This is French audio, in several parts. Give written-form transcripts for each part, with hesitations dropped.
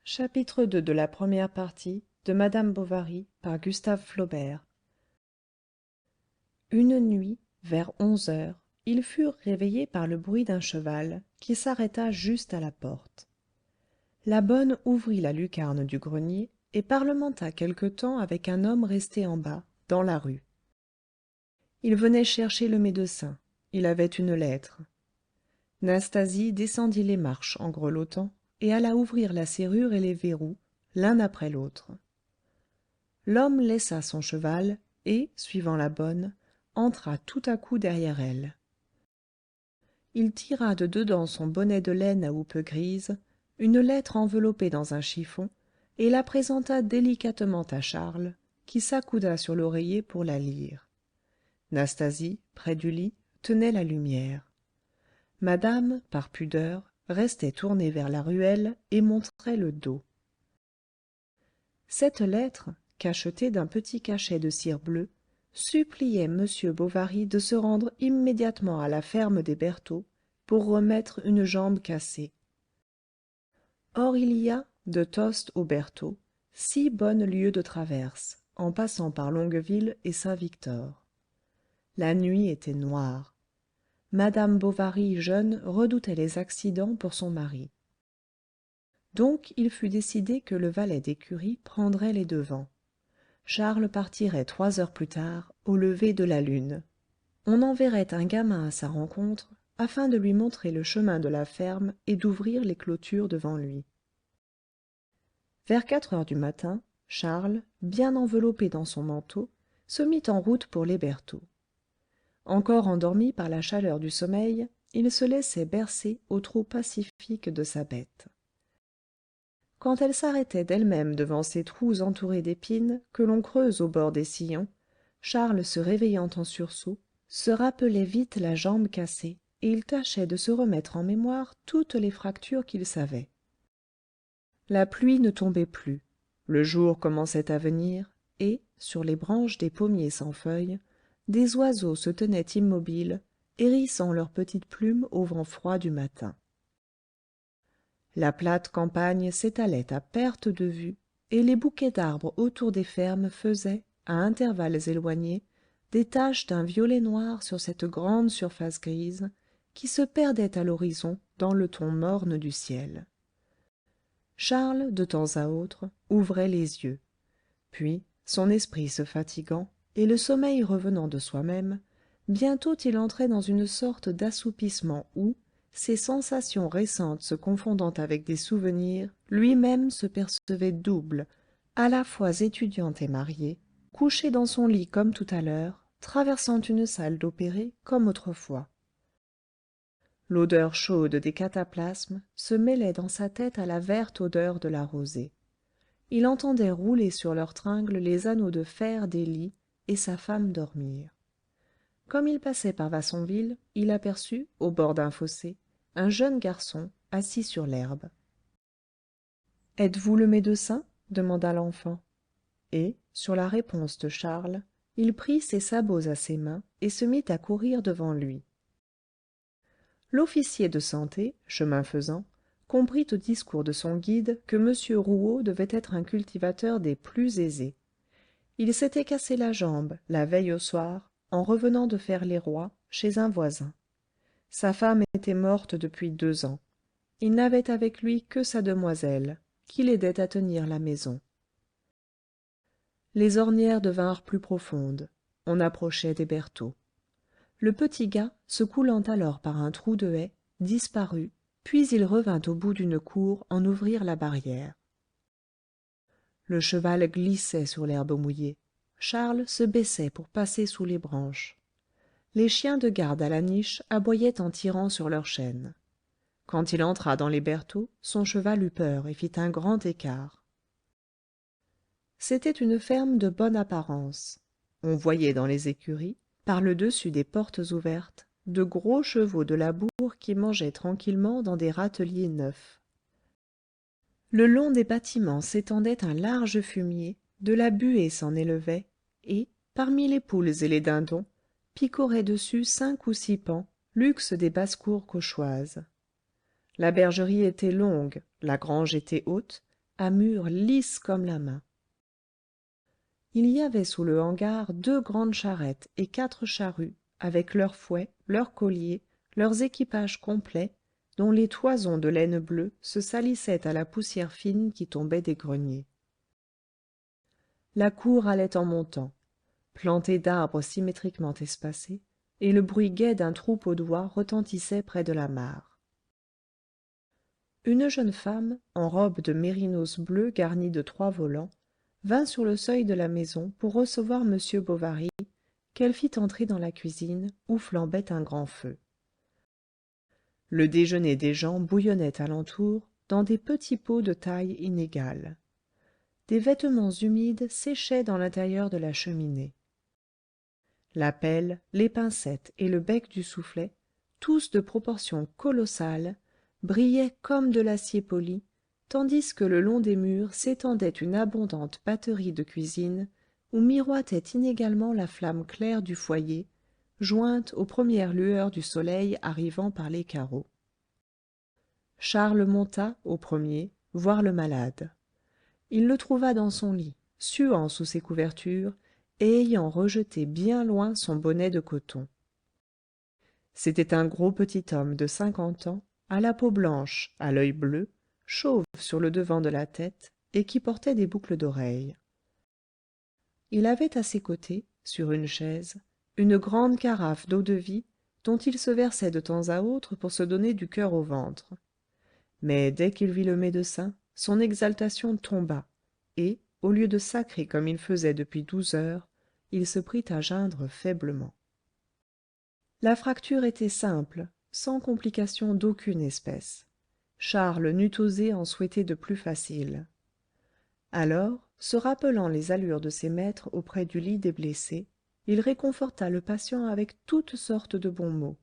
Chapitre II de la première partie de Madame Bovary par Gustave Flaubert. Une nuit, vers 11 heures, ils furent réveillés par le bruit d'un cheval qui s'arrêta juste à la porte. La bonne ouvrit la lucarne du grenier et parlementa quelque temps avec un homme resté en bas, dans la rue. Il venait chercher le médecin. Il avait une lettre. Nastasie descendit les marches en grelottant et alla ouvrir la serrure et les verrous, l'un après l'autre. L'homme laissa son cheval et, suivant la bonne, entra tout à coup derrière elle. Il tira de dedans son bonnet de laine à houppes grises, une lettre enveloppée dans un chiffon, et la présenta délicatement à Charles, qui s'accouda sur l'oreiller pour la lire. Nastasie, près du lit, tenait la lumière. Madame, par pudeur, restait tournée vers la ruelle et montrait le dos. Cette lettre, cachetée d'un petit cachet de cire bleue, suppliait M. Bovary de se rendre immédiatement à la ferme des Bertaux pour remettre une jambe cassée. Or il y a, de Tostes aux Bertaux, 6 bonnes lieues de traverse, en passant par Longueville et Saint-Victor. La nuit était noire. Madame Bovary jeune redoutait les accidents pour son mari. Donc il fut décidé que le valet d'écurie prendrait les devants. Charles partirait 3 heures plus tard, au lever de la lune. On enverrait un gamin à sa rencontre, afin de lui montrer le chemin de la ferme et d'ouvrir les clôtures devant lui. Vers 4 heures du matin, Charles, bien enveloppé dans son manteau, se mit en route pour les Bertaux. Encore endormi par la chaleur du sommeil, il se laissait bercer au trot pacifique de sa bête. Quand elle s'arrêtait d'elle-même devant ces trous entourés d'épines que l'on creuse au bord des sillons, Charles se réveillant en sursaut, se rappelait vite la jambe cassée, et il tâchait de se remettre en mémoire toutes les fractures qu'il savait. La pluie ne tombait plus, le jour commençait à venir, et, sur les branches des pommiers sans feuilles, des oiseaux se tenaient immobiles, hérissant leurs petites plumes au vent froid du matin. La plate campagne s'étalait à perte de vue, et les bouquets d'arbres autour des fermes faisaient, à intervalles éloignés, des taches d'un violet noir sur cette grande surface grise, qui se perdait à l'horizon dans le ton morne du ciel. Charles, de temps à autre, ouvrait les yeux. Puis, son esprit se fatiguant, et le sommeil revenant de soi-même, bientôt il entrait dans une sorte d'assoupissement où, ses sensations récentes se confondant avec des souvenirs, lui-même se percevait double, à la fois étudiant et marié, couché dans son lit comme tout à l'heure, traversant une salle d'opéré comme autrefois. L'odeur chaude des cataplasmes se mêlait dans sa tête à la verte odeur de la rosée. Il entendait rouler sur leurs tringles les anneaux de fer des lits et sa femme dormir. Comme il passait par Vassonville, il aperçut, au bord d'un fossé, un jeune garçon assis sur l'herbe. « Êtes-vous le médecin ?» demanda l'enfant. Et, sur la réponse de Charles, il prit ses sabots à ses mains et se mit à courir devant lui. L'officier de santé, chemin faisant, comprit au discours de son guide que M. Rouault devait être un cultivateur des plus aisés. Il s'était cassé la jambe, la veille au soir, en revenant de faire les rois, chez un voisin. Sa femme était morte depuis 2 ans. Il n'avait avec lui que sa demoiselle, qui l'aidait à tenir la maison. Les ornières devinrent plus profondes. On approchait des Bertaux. Le petit gars, se coulant alors par un trou de haie, disparut, puis il revint au bout d'une cour en ouvrir la barrière. Le cheval glissait sur l'herbe mouillée. Charles se baissait pour passer sous les branches. Les chiens de garde à la niche aboyaient en tirant sur leurs chaînes. Quand il entra dans les Bertaux, son cheval eut peur et fit un grand écart. C'était une ferme de bonne apparence. On voyait dans les écuries, par le dessus des portes ouvertes, de gros chevaux de labour qui mangeaient tranquillement dans des râteliers neufs. Le long des bâtiments s'étendait un large fumier, de la buée s'en élevait, et, parmi les poules et les dindons, picoraient dessus 5 ou 6 paons, luxe des basses-cours cauchoises. La bergerie était longue, la grange était haute, à murs lisses comme la main. Il y avait sous le hangar 2 grandes charrettes et 4 charrues, avec leurs fouets, leurs colliers, leurs équipages complets, dont les toisons de laine bleue se salissaient à la poussière fine qui tombait des greniers. La cour allait en montant, plantée d'arbres symétriquement espacés, et le bruit gai d'un troupeau d'oies retentissait près de la mare. Une jeune femme, en robe de mérinos bleu garnie de 3 volants, vint sur le seuil de la maison pour recevoir M. Bovary, qu'elle fit entrer dans la cuisine, où flambait un grand feu. Le déjeuner des gens bouillonnait alentour, dans des petits pots de taille inégale. Des vêtements humides séchaient dans l'intérieur de la cheminée. La pelle, les pincettes et le bec du soufflet, tous de proportions colossales, brillaient comme de l'acier poli, tandis que le long des murs s'étendait une abondante batterie de cuisine où miroitait inégalement la flamme claire du foyer, jointe aux premières lueurs du soleil arrivant par les carreaux. Charles monta, au premier, voir le malade. Il le trouva dans son lit, suant sous ses couvertures et ayant rejeté bien loin son bonnet de coton. C'était un gros petit homme de 50 ans, à la peau blanche, à l'œil bleu, chauve sur le devant de la tête, et qui portait des boucles d'oreilles. Il avait à ses côtés, sur une chaise, une grande carafe d'eau-de-vie dont il se versait de temps à autre pour se donner du cœur au ventre. Mais dès qu'il vit le médecin, son exaltation tomba, et, au lieu de sacrer comme il faisait depuis 12 heures, il se prit à geindre faiblement. La fracture était simple, sans complication d'aucune espèce. Charles n'eût osé en souhaiter de plus facile. Alors, se rappelant les allures de ses maîtres auprès du lit des blessés, il réconforta le patient avec toutes sortes de bons mots,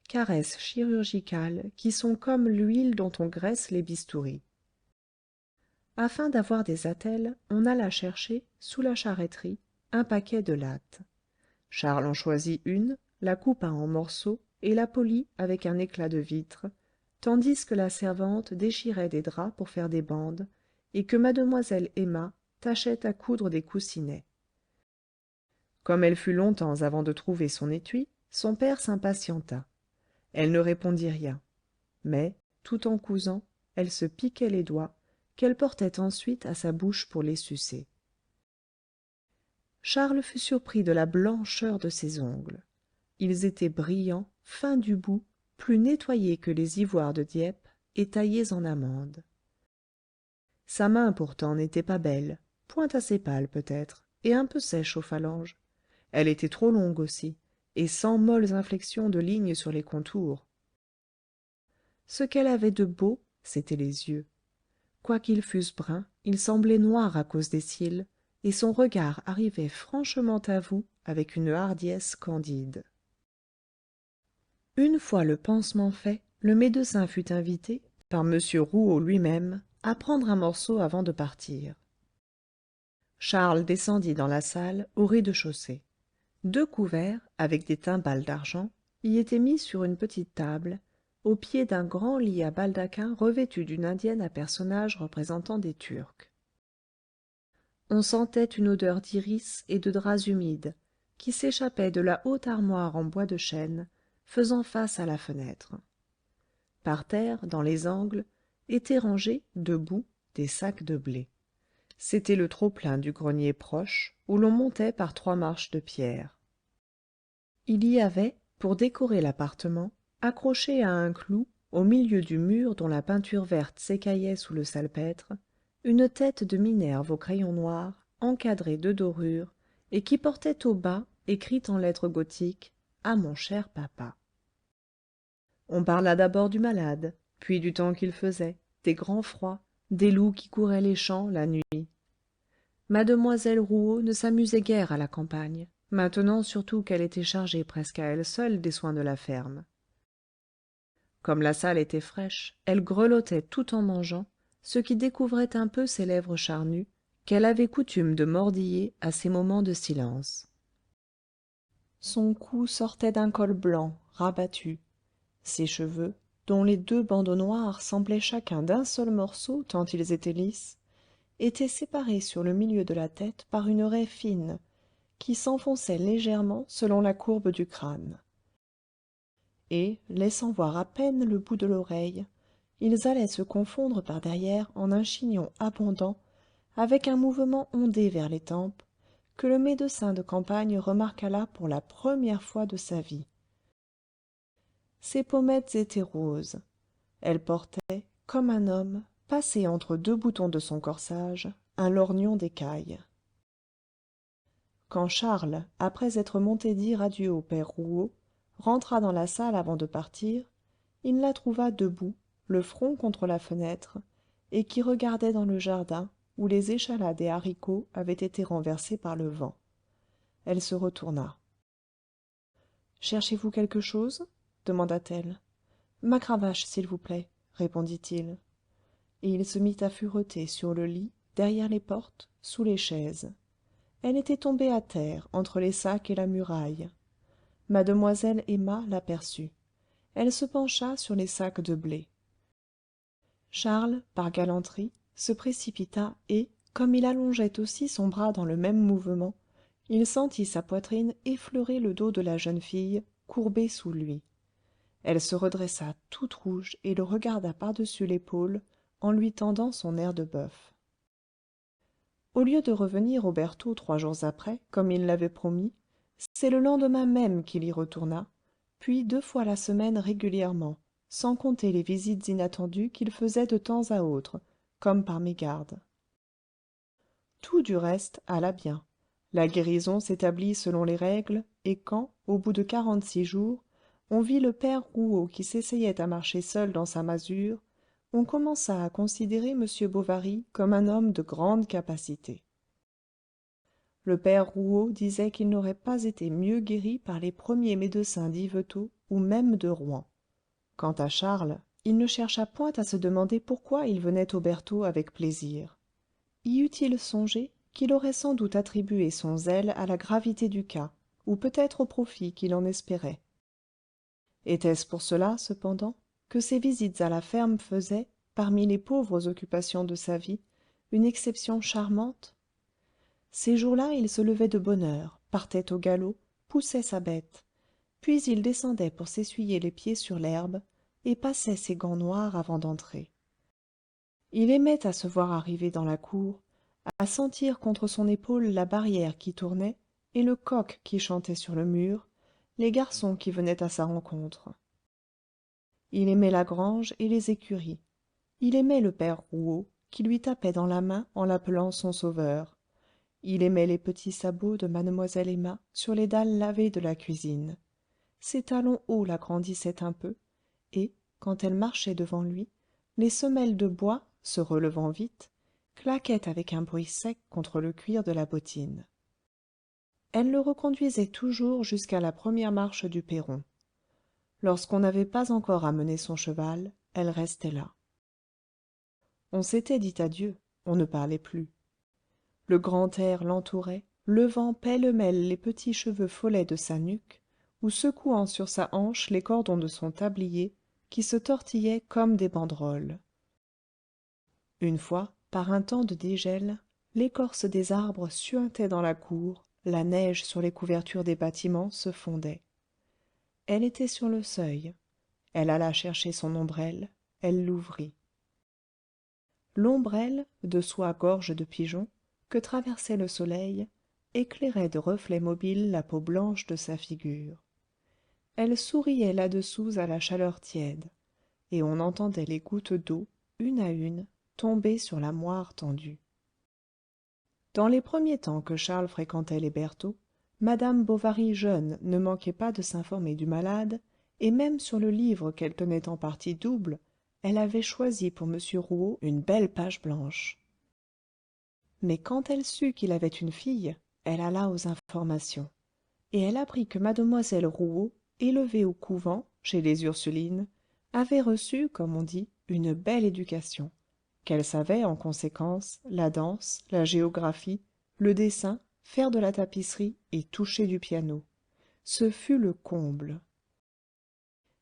caresses chirurgicales qui sont comme l'huile dont on graisse les bistouris. Afin d'avoir des attelles, on alla chercher, sous la charretterie, un paquet de lattes. Charles en choisit une, la coupa en morceaux et la polit avec un éclat de vitre, tandis que la servante déchirait des draps pour faire des bandes et que mademoiselle Emma tâchait à coudre des coussinets. Comme elle fut longtemps avant de trouver son étui, son père s'impatienta. Elle ne répondit rien, mais, tout en cousant, elle se piquait les doigts, qu'elle portait ensuite à sa bouche pour les sucer. Charles fut surpris de la blancheur de ses ongles. Ils étaient brillants, fins du bout, plus nettoyés que les ivoires de Dieppe et taillés en amande. Sa main pourtant n'était pas belle, point assez pâle peut-être, et un peu sèche aux phalanges. Elle était trop longue aussi, et sans molles inflexions de lignes sur les contours. Ce qu'elle avait de beau, c'étaient les yeux. Quoiqu'ils fussent bruns, ils semblaient noirs à cause des cils, et son regard arrivait franchement à vous avec une hardiesse candide. Une fois le pansement fait, le médecin fut invité, par M. Rouault lui-même, à prendre un morceau avant de partir. Charles descendit dans la salle, au rez-de-chaussée. 2 couverts, avec des timbales d'argent, y étaient mis sur une petite table, au pied d'un grand lit à baldaquin revêtu d'une indienne à personnages représentant des Turcs. On sentait une odeur d'iris et de draps humides, qui s'échappait de la haute armoire en bois de chêne, faisant face à la fenêtre. Par terre, dans les angles, étaient rangés, debout, des sacs de blé. C'était le trop-plein du grenier proche, où l'on montait par 3 marches de pierre. Il y avait, pour décorer l'appartement, accroché à un clou, au milieu du mur dont la peinture verte s'écaillait sous le salpêtre, une tête de Minerve au crayon noir, encadrée de dorures, et qui portait au bas, écrit en lettres gothiques, « À mon cher papa ». On parla d'abord du malade, puis du temps qu'il faisait, des grands froids, des loups qui couraient les champs la nuit. Mademoiselle Rouault ne s'amusait guère à la campagne, maintenant surtout qu'elle était chargée presque à elle seule des soins de la ferme. Comme la salle était fraîche, elle grelottait tout en mangeant, ce qui découvrait un peu ses lèvres charnues, qu'elle avait coutume de mordiller à ses moments de silence. Son cou sortait d'un col blanc, rabattu. Ses cheveux, dont les 2 bandeaux noirs semblaient chacun d'un seul morceau tant ils étaient lisses, était séparée sur le milieu de la tête par une raie fine, qui s'enfonçait légèrement selon la courbe du crâne. Et, laissant voir à peine le bout de l'oreille, ils allaient se confondre par derrière en un chignon abondant, avec un mouvement ondé vers les tempes, que le médecin de campagne remarqua là pour la première fois de sa vie. Ses pommettes étaient roses. Elle portait, comme un homme, passé entre deux boutons de son corsage, un lorgnon d'écaille. Quand Charles, après être monté dire adieu au père Rouault, rentra dans la salle avant de partir, il la trouva debout, le front contre la fenêtre, et qui regardait dans le jardin, où les échalades et haricots avaient été renversés par le vent. Elle se retourna. « Cherchez-vous quelque chose » demanda-t-elle. « Ma cravache, s'il vous plaît, » répondit-il. Et il se mit à fureter sur le lit, derrière les portes, sous les chaises. Elle était tombée à terre, entre les sacs et la muraille. Mademoiselle Emma l'aperçut. Elle se pencha sur les sacs de blé. Charles, par galanterie, se précipita et, comme il allongeait aussi son bras dans le même mouvement, il sentit sa poitrine effleurer le dos de la jeune fille, courbée sous lui. Elle se redressa toute rouge et le regarda par-dessus l'épaule en lui tendant son air de bœuf. Au lieu de revenir au berthaud 3 jours après, comme il l'avait promis, c'est le lendemain même qu'il y retourna, puis 2 fois la semaine régulièrement, sans compter les visites inattendues qu'il faisait de temps à autre, comme par mégarde. Tout du reste alla bien. La guérison s'établit selon les règles, et quand, au bout de 46 jours, on vit le père Rouault qui s'essayait à marcher seul dans sa masure, on commença à considérer M. Bovary comme un homme de grande capacité. Le père Rouault disait qu'il n'aurait pas été mieux guéri par les premiers médecins d'Yvetot ou même de Rouen. Quant à Charles, il ne chercha point à se demander pourquoi il venait au berthaud avec plaisir. Y eût-il songé qu'il aurait sans doute attribué son zèle à la gravité du cas, ou peut-être au profit qu'il en espérait. Était-ce pour cela, cependant, que ses visites à la ferme faisaient, parmi les pauvres occupations de sa vie, une exception charmante? Ces jours-là il se levait de bonne heure, partait au galop, poussait sa bête, puis il descendait pour s'essuyer les pieds sur l'herbe, et passait ses gants noirs avant d'entrer. Il aimait à se voir arriver dans la cour, à sentir contre son épaule la barrière qui tournait et le coq qui chantait sur le mur, les garçons qui venaient à sa rencontre. Il aimait la grange et les écuries. Il aimait le père Rouault, qui lui tapait dans la main en l'appelant son sauveur. Il aimait les petits sabots de mademoiselle Emma sur les dalles lavées de la cuisine. Ses talons hauts l'agrandissaient un peu, et, quand elle marchait devant lui, les semelles de bois, se relevant vite, claquaient avec un bruit sec contre le cuir de la bottine. Elle le reconduisait toujours jusqu'à la première marche du perron. Lorsqu'on n'avait pas encore amené son cheval, elle restait là. On s'était dit adieu, on ne parlait plus. Le grand air l'entourait, levant pêle-mêle les petits cheveux follets de sa nuque, ou secouant sur sa hanche les cordons de son tablier, qui se tortillaient comme des banderoles. Une fois, par un temps de dégel, l'écorce des arbres suintait dans la cour, la neige sur les couvertures des bâtiments se fondait. Elle était sur le seuil. Elle alla chercher son ombrelle, elle l'ouvrit. L'ombrelle, de soie gorge de pigeon, que traversait le soleil, éclairait de reflets mobiles la peau blanche de sa figure. Elle souriait là-dessous à la chaleur tiède, et on entendait les gouttes d'eau, une à une, tomber sur la moire tendue. Dans les premiers temps que Charles fréquentait les bertaux, madame Bovary jeune ne manquait pas de s'informer du malade, et même sur le livre qu'elle tenait en partie double, elle avait choisi pour m Rouault une belle page blanche. Mais quand elle sut qu'il avait une fille, elle alla aux informations, et elle apprit que mademoiselle Rouault, élevée au couvent, chez les Ursulines, avait reçu, comme on dit, une belle éducation, qu'elle savait, en conséquence, la danse, la géographie, le dessin, faire de la tapisserie et toucher du piano. Ce fut le comble.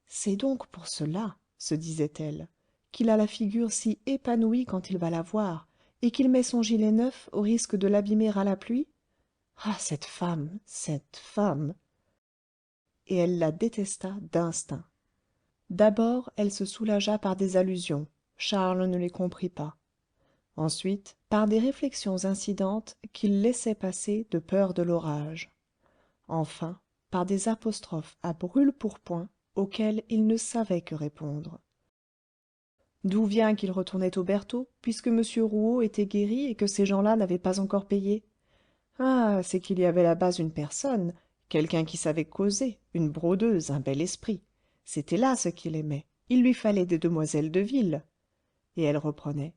C'est donc pour cela, se disait-elle, qu'il a la figure si épanouie quand il va la voir, et qu'il met son gilet neuf au risque de l'abîmer à la pluie? Ah, cette femme, cette femme! Et elle la détesta d'instinct. D'abord, elle se soulagea par des allusions. Charles ne les comprit pas. Ensuite, par des réflexions incidentes qu'il laissait passer de peur de l'orage. Enfin, par des apostrophes à brûle-pourpoint auxquelles il ne savait que répondre. D'où vient qu'il retournait aux Bertaux, puisque m rouault était guéri et que ces gens-là n'avaient pas encore payé? Ah, c'est qu'il y avait là-bas une personne, quelqu'un qui savait causer, une brodeuse, un bel esprit. C'était là ce qu'il aimait. Il lui fallait des demoiselles de ville. Et elle reprenait.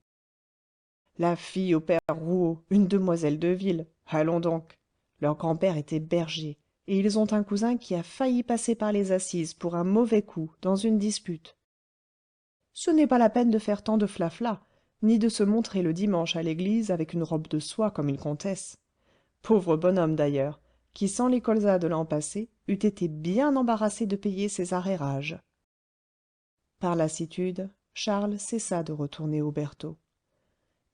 La fille au père Rouault, une demoiselle de ville. Allons donc. Leur grand-père était berger, et ils ont un cousin qui a failli passer par les assises pour un mauvais coup, dans une dispute. Ce n'est pas la peine de faire tant de flafla, ni de se montrer le dimanche à l'église avec une robe de soie comme une comtesse. Pauvre bonhomme d'ailleurs, qui sans les colzas de l'an passé eût été bien embarrassé de payer ses arrérages. Par lassitude, Charles cessa de retourner aux Bertaux.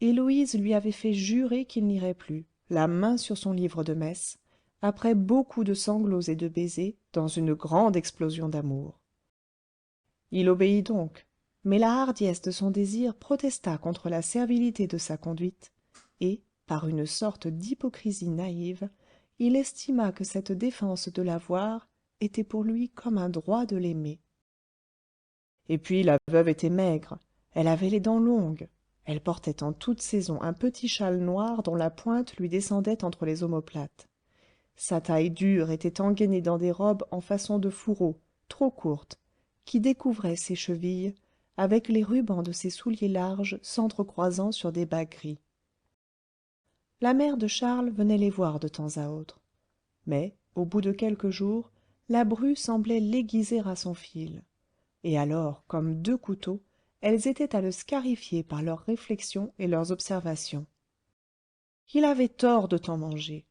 Héloïse lui avait fait jurer qu'il n'irait plus, la main sur son livre de messe, après beaucoup de sanglots et de baisers, dans une grande explosion d'amour. Il obéit donc, mais la hardiesse de son désir protesta contre la servilité de sa conduite, et, par une sorte d'hypocrisie naïve, il estima que cette défense de la voir était pour lui comme un droit de l'aimer. Et puis la veuve était maigre, elle avait les dents longues, elle portait en toute saison un petit châle noir dont la pointe lui descendait entre les omoplates. Sa taille dure était engainée dans des robes en façon de fourreau, trop courtes, qui découvraient ses chevilles, avec les rubans de ses souliers larges s'entrecroisant sur des bas gris. La mère de Charles venait les voir de temps à autre. Mais, au bout de quelques jours, la bru semblait l'aiguiser à son fil. Et alors, comme deux couteaux, elles étaient à le scarifier par leurs réflexions et leurs observations. Il avait tort de tant manger.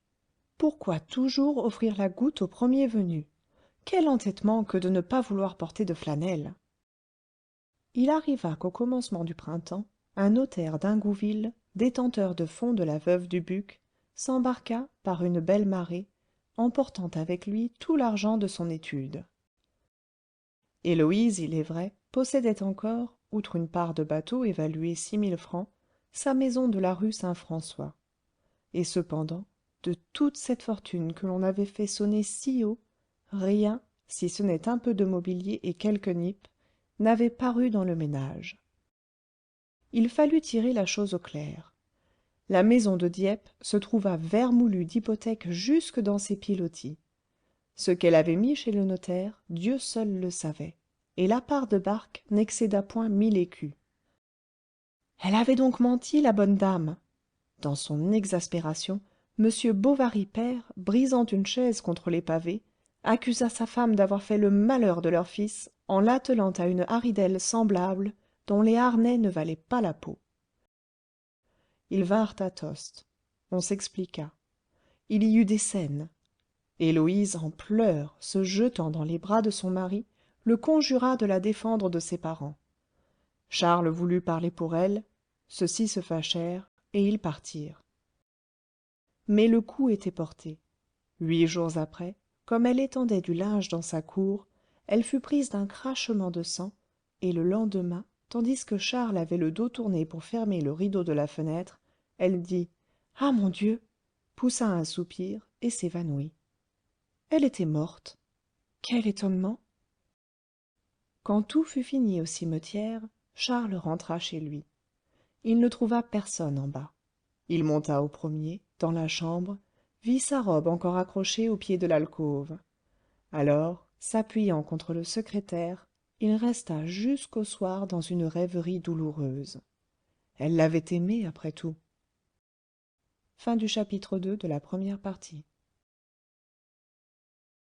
Pourquoi toujours offrir la goutte au premier venu? Quel entêtement que de ne pas vouloir porter de flanelle! Il arriva qu'au commencement du printemps, un notaire d'ingouville, détenteur de fonds de la veuve dubuc, s'embarqua, par une belle marée, emportant avec lui tout l'argent de son étude. Héloïse, il est vrai, possédait encore, outre une part de bateau évaluée 6 000 francs, sa maison de la rue Saint-François. Et cependant, de toute cette fortune que l'on avait fait sonner si haut, rien, si ce n'est un peu de mobilier et quelques nippes, n'avait paru dans le ménage. Il fallut tirer la chose au clair. La maison de Dieppe se trouva vermoulue d'hypothèques jusque dans ses pilotis. Ce qu'elle avait mis chez le notaire, Dieu seul le savait, et la part de barque n'excéda point 1 000 écus. Elle avait donc menti, la bonne dame! Dans son exaspération, m bovary père, brisant une chaise contre les pavés, accusa sa femme d'avoir fait le malheur de leur fils en l'attelant à une haridelle semblable dont les harnais ne valaient pas la peau. Ils vinrent à Tostes. On s'expliqua. Il y eut des scènes. Héloïse, en pleurs, se jetant dans les bras de son mari, le conjura de la défendre de ses parents. Charles voulut parler pour elle, ceux-ci se fâchèrent, et ils partirent. Mais le coup était porté. 8 jours après, comme elle étendait du linge dans sa cour, elle fut prise d'un crachement de sang, et le lendemain, tandis que Charles avait le dos tourné pour fermer le rideau de la fenêtre, elle dit « Ah, mon Dieu !» poussa un soupir et s'évanouit. Elle était morte. Quel étonnement! Quand tout fut fini au cimetière, Charles rentra chez lui. Il ne trouva personne en bas. Il monta au premier, dans la chambre, vit sa robe encore accrochée au pied de l'alcôve. Alors, s'appuyant contre le secrétaire, il resta jusqu'au soir dans une rêverie douloureuse. Elle l'avait aimé, après tout. Fin du chapitre 2 de la première partie.